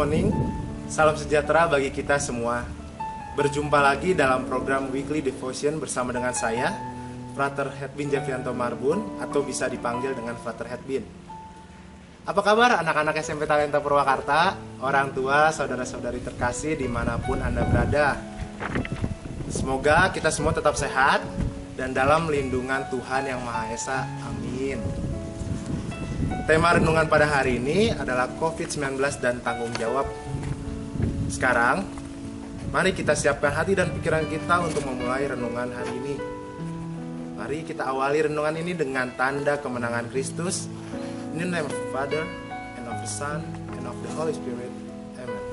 morning, salam sejahtera bagi kita semua. Berjumpa lagi dalam program Weekly Devotion bersama dengan saya, Frater Hedbin Javianto Marbun, atau bisa dipanggil dengan Frater Hedbin. Apa kabar anak-anak SMP Talenta Purwakarta, orang tua, saudara-saudari terkasih dimanapun Anda berada? Semoga kita semua tetap sehat dan dalam lindungan Tuhan Yang Maha Esa. Amin. Tema renungan pada hari ini adalah COVID-19 dan tanggung jawab. Sekarang, mari kita siapkan hati dan pikiran kita untuk memulai renungan hari ini. Mari kita awali renungan ini dengan tanda kemenangan Kristus. In the name of the Father, and of the Son, and of the Holy Spirit. Amen.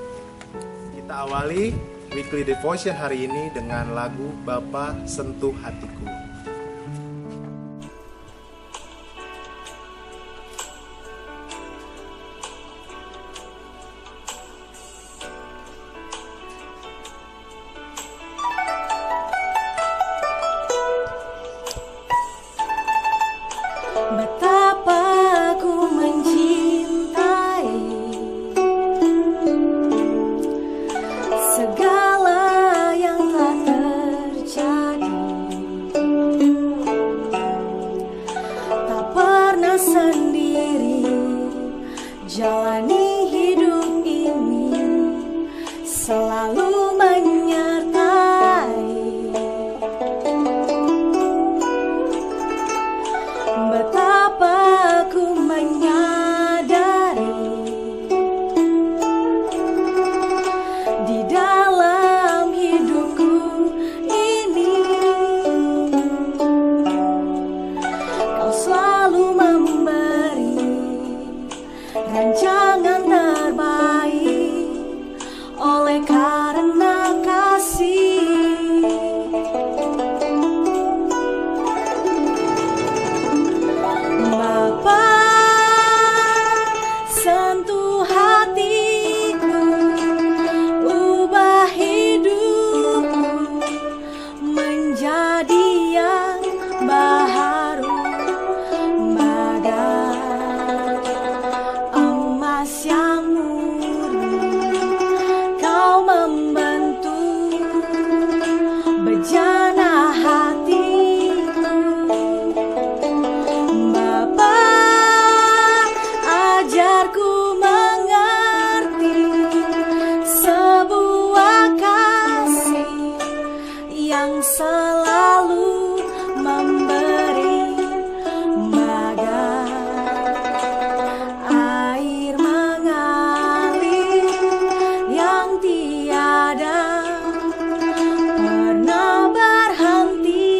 Kita awali Weekly Devotion hari ini dengan lagu Bapa Sentuh Hatiku. Betapa ku mencintai segala yang telah terjadi, tak pernah sendiri jalani hidup ini, selalu menyertai. Betapa ku menyadari di dalam hidupku ini, Kau selalu memberi rancangan terbaik oleh karena kasih. Bapa, sentuh hatiku, ubah hidupku menjadi yang baharu, bagai emas yang murni. Kau membentuk bejana hatiku. Ajarku mengerti sebuah kasih yang selalu memberi, bagai air mengalir yang tiada pernah berhenti.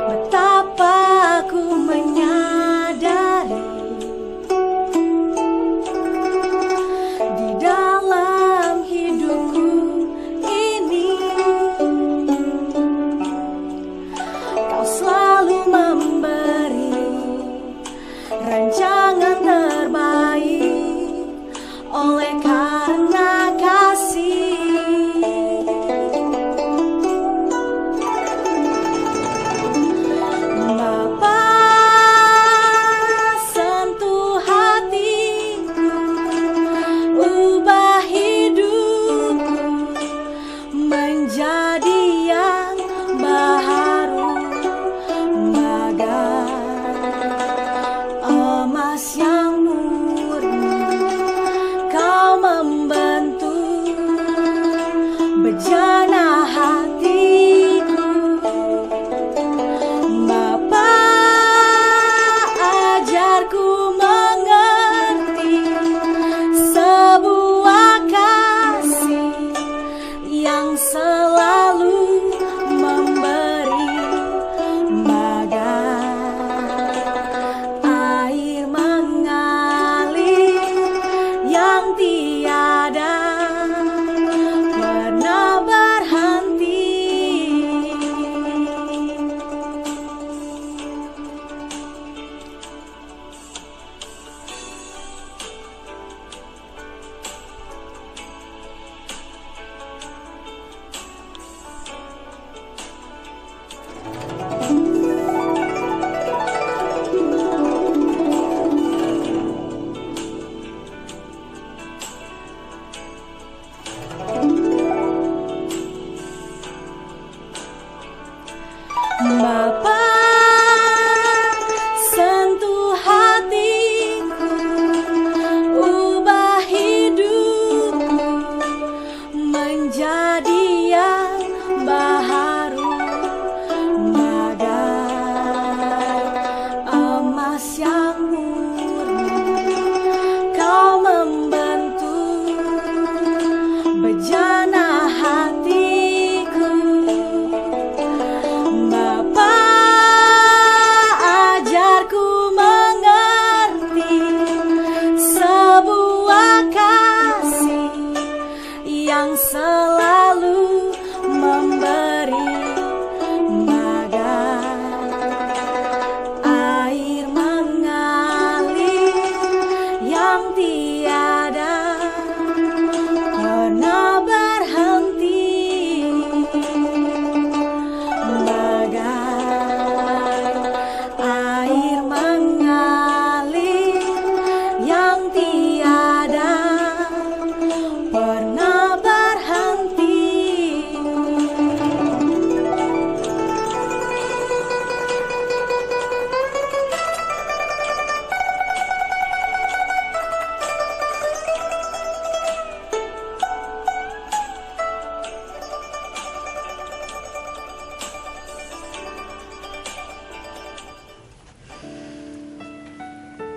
Betapa ku menyadari di dalam hidupku ini, Kau selalu memberi rancangan terbaik oleh karena kasih. Bapa, sentuh hatiku, ubah hidupku menjadi yang baharu, bagai emas yang murni. Kau membentuk bejana hatiku. Bapa, ajarku mengerti sebuah kasih yang selalu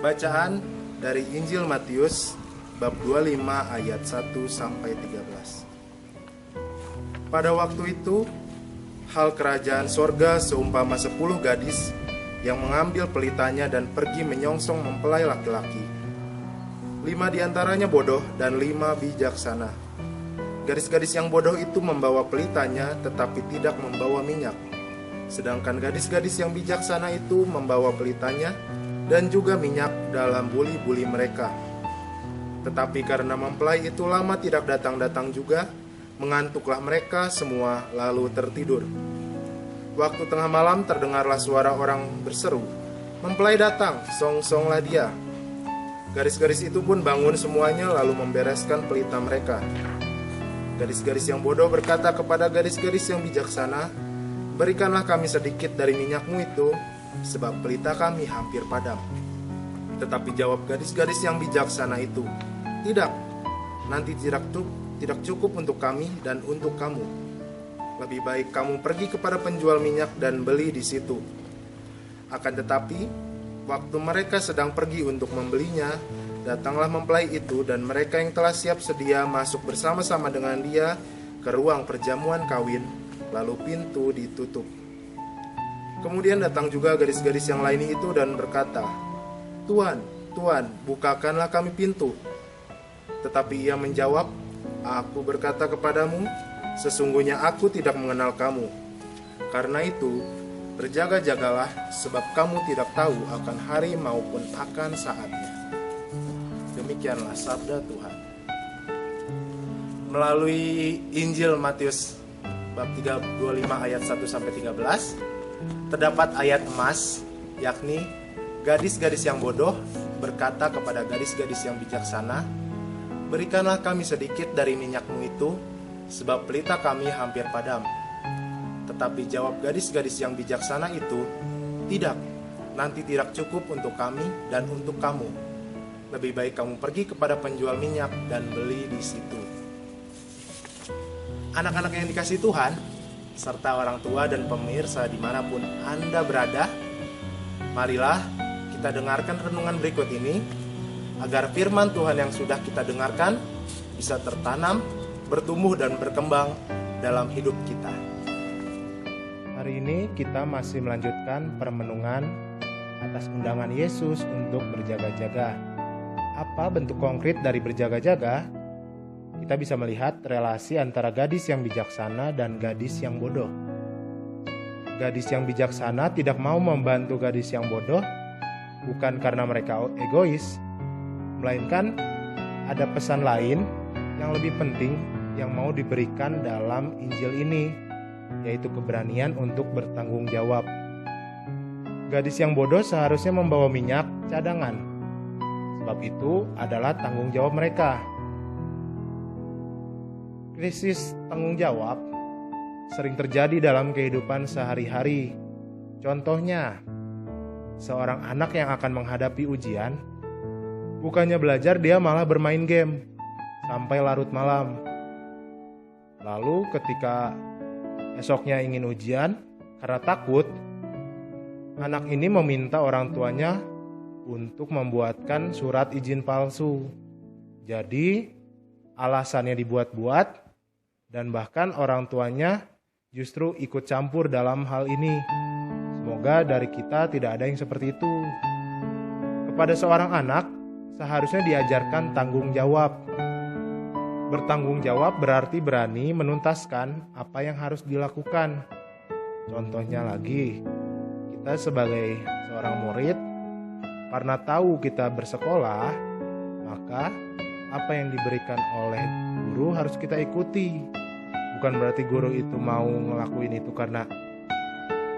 Bacaan dari Injil Matius bab 25 ayat 1 sampai 13. Pada waktu itu, hal kerajaan sorga seumpama 10 gadis yang mengambil pelitanya dan pergi menyongsong mempelai laki-laki. 5 diantaranya bodoh dan 5 bijaksana. Gadis-gadis yang bodoh itu membawa pelitanya tetapi tidak membawa minyak. Sedangkan gadis-gadis yang bijaksana itu membawa pelitanya dan juga minyak dalam buli-buli mereka. Tetapi karena mempelai itu lama tidak datang-datang juga, mengantuklah mereka semua lalu tertidur. Waktu tengah malam terdengarlah suara orang berseru, "Mempelai datang, song-songlah dia." Gadis-gadis itu pun bangun semuanya lalu membereskan pelita mereka. Gadis-gadis yang bodoh berkata kepada gadis-gadis yang bijaksana, "Berikanlah kami sedikit dari minyakmu itu, sebab pelita kami hampir padam." Tetapi jawab gadis-gadis yang bijaksana itu, "Tidak, nanti tidak cukup untuk kami dan untuk kamu. Lebih baik kamu pergi kepada penjual minyak dan beli di situ." Akan tetapi, waktu mereka sedang pergi untuk membelinya, datanglah mempelai itu dan mereka yang telah siap sedia masuk bersama-sama dengan dia ke ruang perjamuan kawin, lalu pintu ditutup. Kemudian datang juga gadis-gadis yang lain itu dan berkata, "Tuan, Tuan, bukakanlah kami pintu." Tetapi ia menjawab, "Aku berkata kepadamu, sesungguhnya aku tidak mengenal kamu. Karena itu, berjaga-jagalah, sebab kamu tidak tahu akan hari maupun akan saatnya." Demikianlah sabda Tuhan. Melalui Injil Matius bab 25 ayat 1 sampai 13, terdapat ayat emas, yakni gadis-gadis yang bodoh berkata kepada gadis-gadis yang bijaksana, "Berikanlah kami sedikit dari minyakmu itu, sebab pelita kami hampir padam." Tetapi jawab gadis-gadis yang bijaksana itu, "Tidak, nanti tidak cukup untuk kami dan untuk kamu. Lebih baik kamu pergi kepada penjual minyak dan beli di situ." Anak-anak yang dikasihi Tuhan, serta orang tua dan pemirsa dimanapun Anda berada, marilah kita dengarkan renungan berikut ini, agar firman Tuhan yang sudah kita dengarkan bisa tertanam, bertumbuh dan berkembang dalam hidup kita. Hari ini kita masih melanjutkan permenungan atas undangan Yesus untuk berjaga-jaga. Apa bentuk konkret dari berjaga-jaga? Kita bisa melihat relasi antara gadis yang bijaksana dan gadis yang bodoh. Gadis yang bijaksana tidak mau membantu gadis yang bodoh, bukan karena mereka egois, melainkan ada pesan lain yang lebih penting yang mau diberikan dalam Injil ini, yaitu keberanian untuk bertanggung jawab. Gadis yang bodoh seharusnya membawa minyak cadangan, sebab itu adalah tanggung jawab mereka. Krisis tanggung jawab sering terjadi dalam kehidupan sehari-hari. Contohnya, seorang anak yang akan menghadapi ujian, bukannya belajar dia malah bermain game sampai larut malam. Lalu ketika esoknya ingin ujian, karena takut, anak ini meminta orang tuanya untuk membuatkan surat izin palsu. Jadi alasannya dibuat-buat dan bahkan orang tuanya justru ikut campur dalam hal ini. Semoga dari kita tidak ada yang seperti itu. Kepada seorang anak seharusnya diajarkan tanggung jawab. Bertanggung jawab berarti berani menuntaskan apa yang harus dilakukan. Contohnya lagi, kita sebagai seorang murid, karena tahu kita bersekolah, maka apa yang diberikan oleh guru harus kita ikuti. Bukan berarti guru itu mau ngelakuin itu karena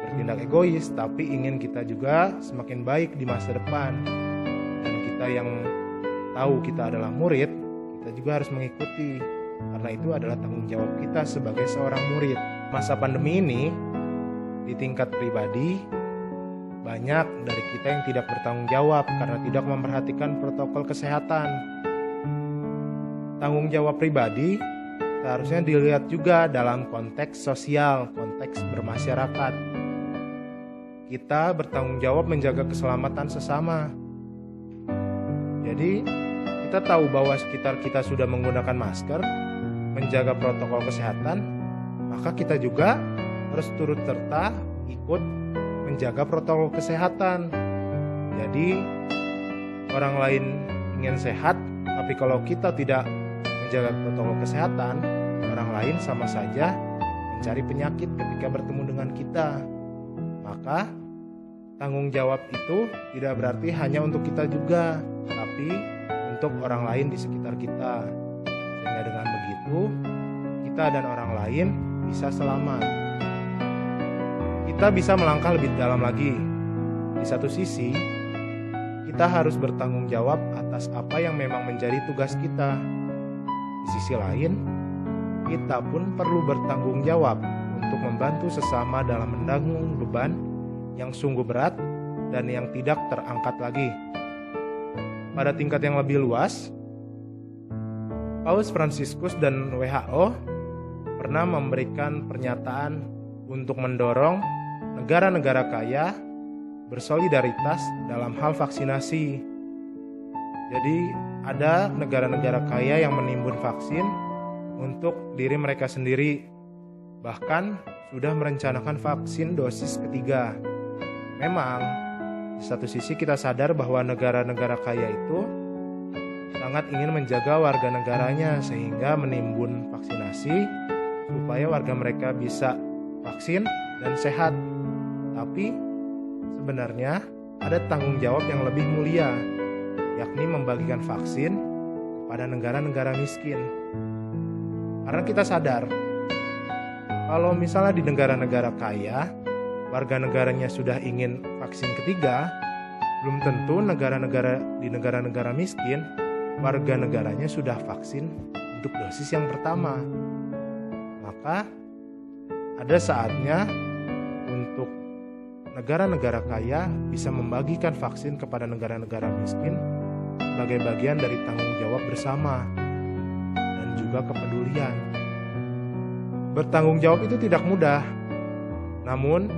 bertindak egois, tapi ingin kita juga semakin baik di masa depan. Dan kita yang tahu kita adalah murid, kita juga harus mengikuti, karena itu adalah tanggung jawab kita sebagai seorang murid. Masa pandemi ini, di tingkat pribadi, banyak dari kita yang tidak bertanggung jawab karena tidak memperhatikan protokol kesehatan. Tanggung jawab pribadi seharusnya dilihat juga dalam konteks sosial, konteks bermasyarakat. Kita bertanggung jawab menjaga keselamatan sesama. Jadi kita tahu bahwa sekitar kita sudah menggunakan masker, menjaga protokol kesehatan, maka kita juga harus turut serta ikut menjaga protokol kesehatan. Jadi orang lain ingin sehat, tapi kalau kita tidak menjaga protokol kesehatan, orang lain sama saja mencari penyakit ketika bertemu dengan kita. Maka tanggung jawab itu tidak berarti hanya untuk kita juga, tapi untuk orang lain di sekitar kita. Sehingga dengan begitu, kita dan orang lain bisa selamat. Kita bisa melangkah lebih dalam lagi. Di satu sisi, kita harus bertanggung jawab atas apa yang memang menjadi tugas kita. Di sisi lain, kita pun perlu bertanggung jawab untuk membantu sesama dalam menanggung beban yang sungguh berat dan yang tidak terangkat lagi. Pada tingkat yang lebih luas, Paus Fransiskus dan WHO pernah memberikan pernyataan untuk mendorong negara-negara kaya bersolidaritas dalam hal vaksinasi. Jadi ada negara-negara kaya yang menimbun vaksin untuk diri mereka sendiri, bahkan sudah merencanakan vaksin dosis ketiga. Memang di satu sisi kita sadar bahwa negara-negara kaya itu sangat ingin menjaga warga negaranya sehingga menimbun vaksinasi supaya warga mereka bisa vaksin dan sehat. Tapi sebenarnya ada tanggung jawab yang lebih mulia, yakni membagikan vaksin kepada negara-negara miskin. Karena kita sadar, kalau misalnya di negara-negara kaya, warga negaranya sudah ingin vaksin ketiga, belum tentu di negara-negara miskin, warga negaranya sudah vaksin untuk dosis yang pertama. Maka ada saatnya untuk negara-negara kaya bisa membagikan vaksin kepada negara-negara miskin sebagai bagian dari tanggung jawab bersama dan juga kepedulian. Bertanggung jawab itu tidak mudah, namun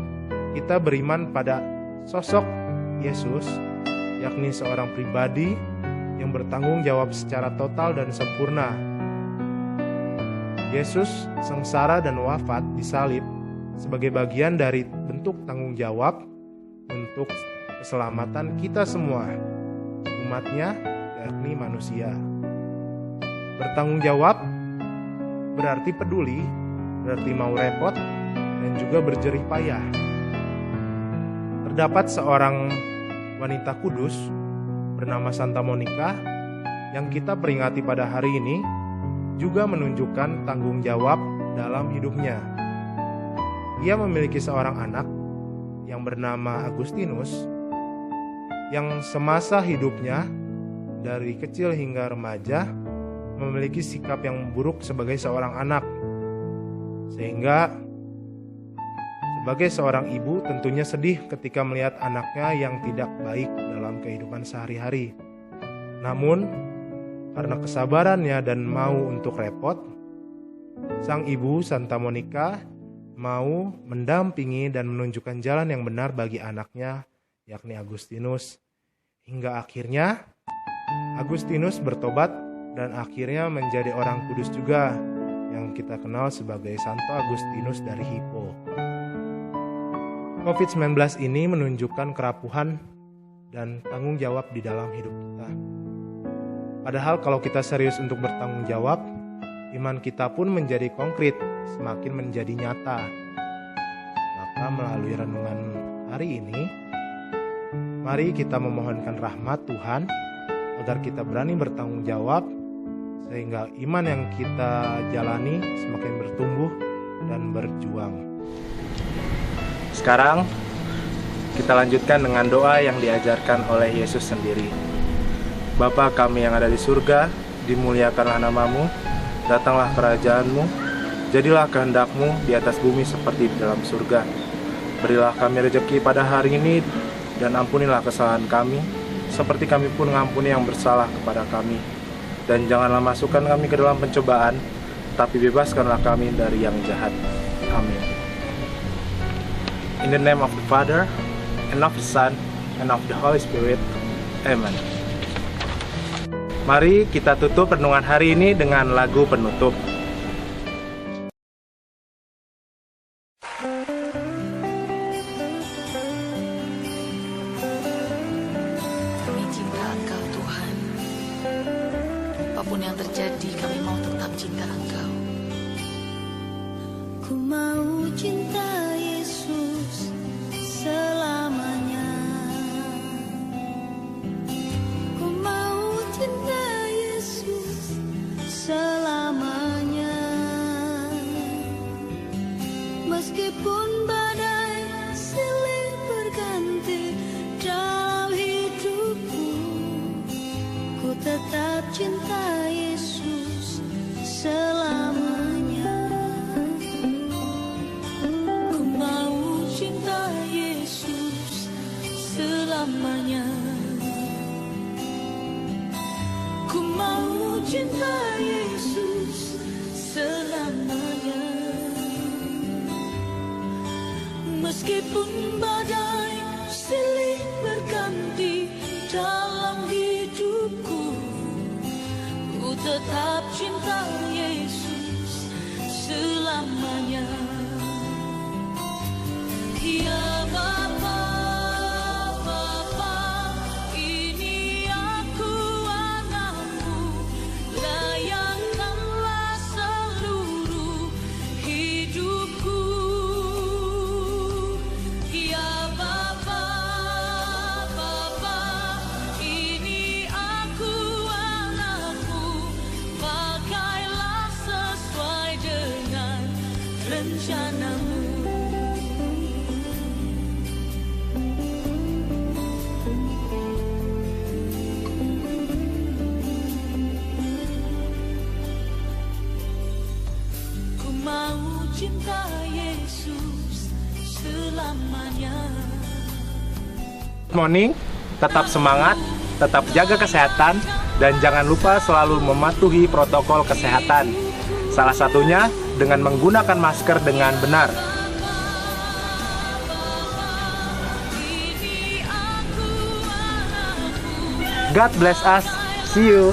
kita beriman pada sosok Yesus, yakni seorang pribadi yang bertanggung jawab secara total dan sempurna. Yesus sengsara dan wafat di salib sebagai bagian dari bentuk tanggung jawab untuk keselamatan kita semua, umatnya, yakni manusia. Bertanggung jawab berarti peduli, berarti mau repot, dan juga berjerih payah. Terdapat seorang wanita kudus bernama Santa Monica yang kita peringati pada hari ini juga menunjukkan tanggung jawab dalam hidupnya. Ia memiliki seorang anak yang bernama Agustinus yang semasa hidupnya dari kecil hingga remaja memiliki sikap yang buruk sebagai seorang anak. Sehingga sebagai seorang ibu tentunya sedih ketika melihat anaknya yang tidak baik dalam kehidupan sehari-hari. Namun karena kesabarannya dan mau untuk repot, sang ibu Santa Monica mau mendampingi dan menunjukkan jalan yang benar bagi anaknya, yakni Agustinus. Hingga akhirnya Agustinus bertobat dan akhirnya menjadi orang kudus juga, yang kita kenal sebagai Santo Agustinus dari Hippo. COVID-19 ini menunjukkan kerapuhan dan tanggung jawab di dalam hidup kita. Padahal kalau kita serius untuk bertanggung jawab, iman kita pun menjadi konkret, semakin menjadi nyata. Maka melalui renungan hari ini, mari kita memohonkan rahmat Tuhan agar kita berani bertanggung jawab, sehingga iman yang kita jalani semakin bertumbuh dan berjuang. Sekarang kita lanjutkan dengan doa yang diajarkan oleh Yesus sendiri. Bapa kami yang ada di surga, dimuliakanlah namamu, datanglah kerajaanmu, jadilah kehendak-Mu di atas bumi seperti di dalam surga. Berilah kami rezeki pada hari ini, dan ampunilah kesalahan kami, seperti kami pun mengampuni yang bersalah kepada kami. Dan janganlah masukkan kami ke dalam pencobaan, tapi bebaskanlah kami dari yang jahat. Amin. In the name of the Father, and of the Son, and of the Holy Spirit. Amen. Mari kita tutup renungan hari ini dengan lagu penutup. Kami cinta Engkau Tuhan. Apapun yang terjadi, kami mau tetap cinta Engkau. Ku mau cinta Yesus selamanya. Ku mau cinta Yesus selamanya. Meskipun badai silih berganti dalam hidupku, ku tetap cinta Yesus selamanya. Ku mau cinta Yesus selamanya. Ku mau cinta Yesus selamanya. Meskipun badai silih berganti dalam hidupku, ku tetap cinta Yesus selamanya. Ya Bapa, Bapa, ini aku anakmu, layakkanlah seluruh hidupku. Ya Bapa, Bapa, ini aku anakmu, pakailah sesuai dengan rencanamu. Ku mau cinta Yesus selamanya. Good morning, tetap semangat, tetap jaga kesehatan, dan jangan lupa selalu mematuhi protokol kesehatan. Salah satunya dengan menggunakan masker dengan benar. God bless us. See you.